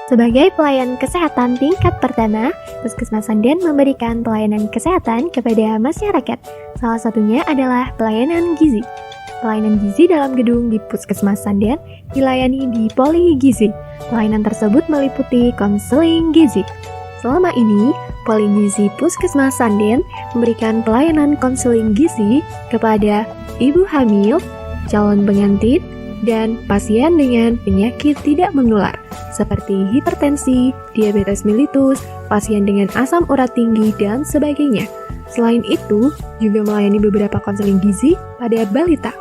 Sebagai pelayan kesehatan tingkat pertama, Puskesmas Sandan memberikan pelayanan kesehatan kepada masyarakat. Salah satunya adalah pelayanan gizi. Pelayanan gizi dalam gedung di Puskesmas Sandan dilayani di Poli Gizi. Pelayanan tersebut meliputi konseling gizi. Selama ini, Poli Gizi Puskesmas Sandan memberikan pelayanan konseling gizi kepada ibu hamil, calon pengantin, dan pasien dengan penyakit tidak menular seperti hipertensi, diabetes mellitus, pasien dengan asam urat tinggi, dan sebagainya. Selain itu, juga melayani beberapa konseling gizi pada balita.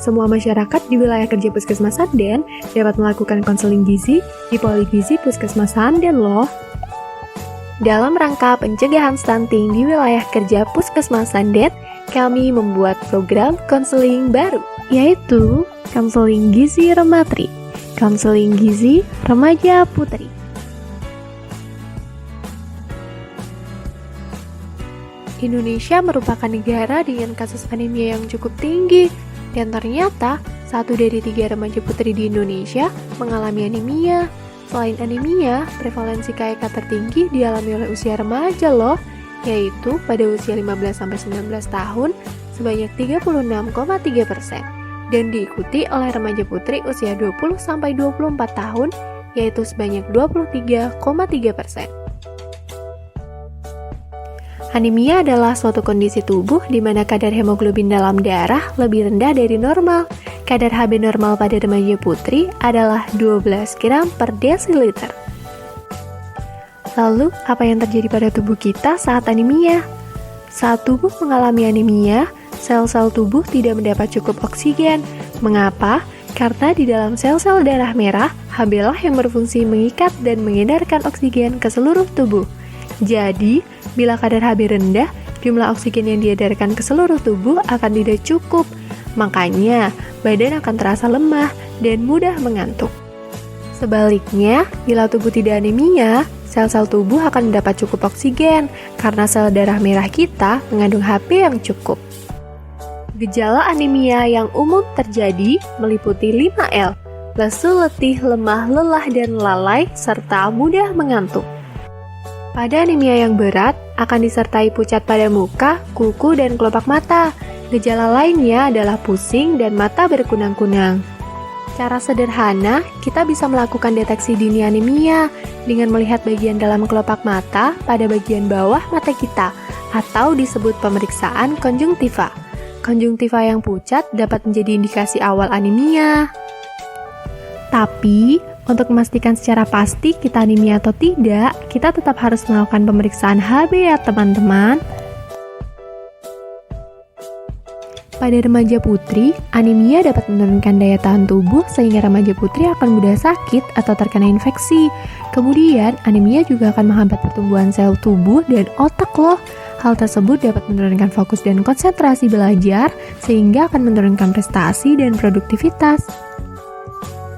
Semua masyarakat di wilayah kerja Puskesmas Sandan dapat melakukan konseling gizi di Poli Gizi Puskesmas Sandan loh. Dalam rangka pencegahan stunting di wilayah kerja Puskesmas Sandan, kami membuat program konseling baru, yaitu konseling gizi rematri, konseling gizi remaja putri. Indonesia merupakan negara dengan kasus anemia yang cukup tinggi, dan ternyata 1 dari 3 remaja putri di Indonesia mengalami anemia. Selain anemia, prevalensi KEK tertinggi dialami oleh usia remaja loh, yaitu pada usia 15-19 tahun sebanyak 36,3%, dan diikuti oleh remaja putri usia 20-24 tahun, yaitu sebanyak 23,3%. Anemia adalah suatu kondisi tubuh di mana kadar hemoglobin dalam darah lebih rendah dari normal. Kadar Hb normal pada remaja putri adalah 12 gram per desiliter. Lalu, apa yang terjadi pada tubuh kita saat anemia? Saat tubuh mengalami anemia, sel-sel tubuh tidak mendapat cukup oksigen. Mengapa? Karena di dalam sel-sel darah merah, Hb lah yang berfungsi mengikat dan mengedarkan oksigen ke seluruh tubuh. Jadi, bila kadar Hb rendah, jumlah oksigen yang diedarkan ke seluruh tubuh akan tidak cukup. Makanya, badan akan terasa lemah dan mudah mengantuk. Sebaliknya, bila tubuh tidak anemia, sel-sel tubuh akan mendapat cukup oksigen karena sel darah merah kita mengandung Hb yang cukup. Gejala anemia yang umum terjadi meliputi 5L: lesu, letih, lemah, lelah, dan lalai, serta mudah mengantuk. Pada anemia yang berat, akan disertai pucat pada muka, kuku, dan kelopak mata. Gejala lainnya adalah pusing dan mata berkunang-kunang. Cara sederhana, kita bisa melakukan deteksi dini anemia dengan melihat bagian dalam kelopak mata pada bagian bawah mata kita, atau disebut pemeriksaan konjungtiva. Konjungtiva yang pucat dapat menjadi indikasi awal anemia. Tapi, untuk memastikan secara pasti kita anemia atau tidak, kita tetap harus melakukan pemeriksaan Hb ya teman-teman. Pada remaja putri, anemia dapat menurunkan daya tahan tubuh sehingga remaja putri akan mudah sakit atau terkena infeksi. Kemudian, anemia juga akan menghambat pertumbuhan sel tubuh dan otak loh. Hal tersebut dapat menurunkan fokus dan konsentrasi belajar sehingga akan menurunkan prestasi dan produktivitas.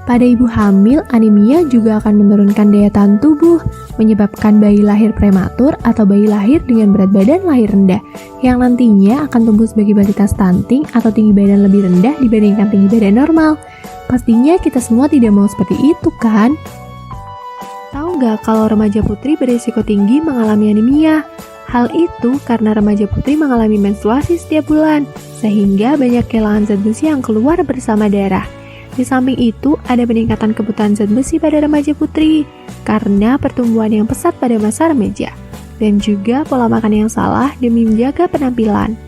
Pada ibu hamil, anemia juga akan menurunkan daya tahan tubuh, menyebabkan bayi lahir prematur atau bayi lahir dengan berat badan lahir rendah, yang nantinya akan tumbuh sebagai balita stunting atau tinggi badan lebih rendah dibandingkan tinggi badan normal. Pastinya kita semua tidak mau seperti itu kan? Tahu nggak kalau remaja putri berisiko tinggi mengalami anemia? Hal itu karena remaja putri mengalami menstruasi setiap bulan, sehingga banyak kehilangan zat besi yang keluar bersama darah. Di samping itu, ada peningkatan kebutuhan zat besi pada remaja putri karena pertumbuhan yang pesat pada masa remaja, dan juga pola makan yang salah demi menjaga penampilan.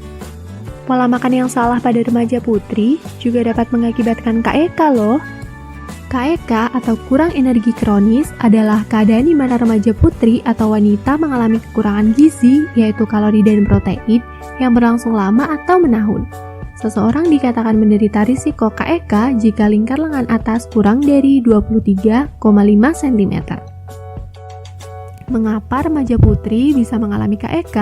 Pola makan yang salah pada remaja putri juga dapat mengakibatkan KEK loh. KEK atau kurang energi kronis adalah keadaan di mana remaja putri atau wanita mengalami kekurangan gizi, yaitu kalori dan protein, yang berlangsung lama atau menahun. Seseorang dikatakan menderita risiko KEK jika lingkar lengan atas kurang dari 23,5 cm. Mengapa remaja putri bisa mengalami KEK?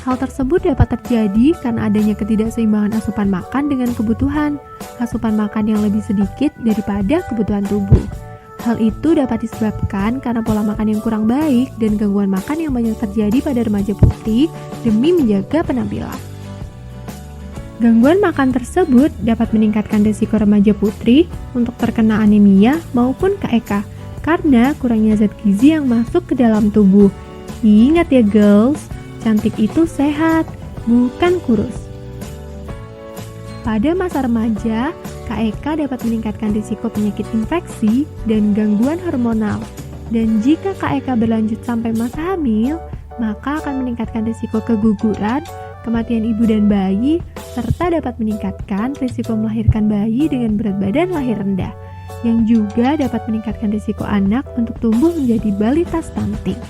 Hal tersebut dapat terjadi karena adanya ketidakseimbangan asupan makan dengan kebutuhan asupan makan yang lebih sedikit daripada kebutuhan tubuh. Hal itu dapat disebabkan karena pola makan yang kurang baik dan gangguan makan yang banyak terjadi pada remaja putri demi menjaga penampilan. Gangguan makan tersebut dapat meningkatkan risiko remaja putri untuk terkena anemia maupun KEK. karena kurangnya zat gizi yang masuk ke dalam tubuh. Ingat ya girls, cantik itu sehat, bukan kurus. Pada masa remaja, KEK dapat meningkatkan risiko penyakit infeksi dan gangguan hormonal. Dan jika KEK berlanjut sampai masa hamil, maka akan meningkatkan risiko keguguran, kematian ibu dan bayi, serta dapat meningkatkan risiko melahirkan bayi dengan berat badan lahir rendah, yang juga dapat meningkatkan risiko anak untuk tumbuh menjadi balita stunting.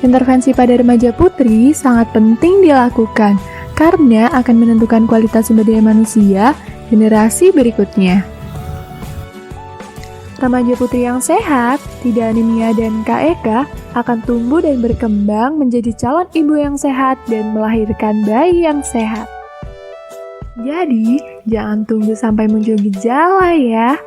Intervensi pada remaja putri sangat penting dilakukan, karena akan menentukan kualitas sumber daya manusia generasi berikutnya. Remaja putri yang sehat, tidak anemia dan KEK, akan tumbuh dan berkembang menjadi calon ibu yang sehat dan melahirkan bayi yang sehat. Jadi, jangan tunggu sampai muncul gejala ya.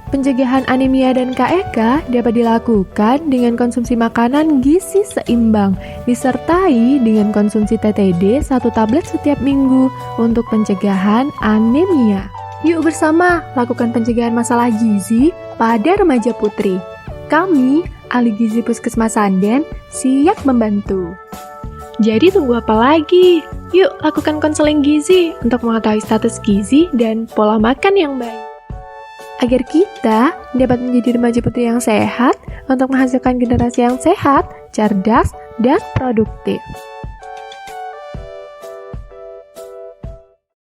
Pencegahan anemia dan KEK dapat dilakukan dengan konsumsi makanan gizi seimbang, disertai dengan konsumsi TTD 1 tablet setiap minggu untuk pencegahan anemia. Yuk bersama lakukan pencegahan masalah gizi pada remaja putri. Kami, ahli gizi Puskesmas Sanden, siap membantu. Jadi tunggu apa lagi? Yuk lakukan konseling gizi untuk mengetahui status gizi dan pola makan yang baik, agar kita dapat menjadi remaja putri yang sehat untuk menghasilkan generasi yang sehat, cerdas, dan produktif.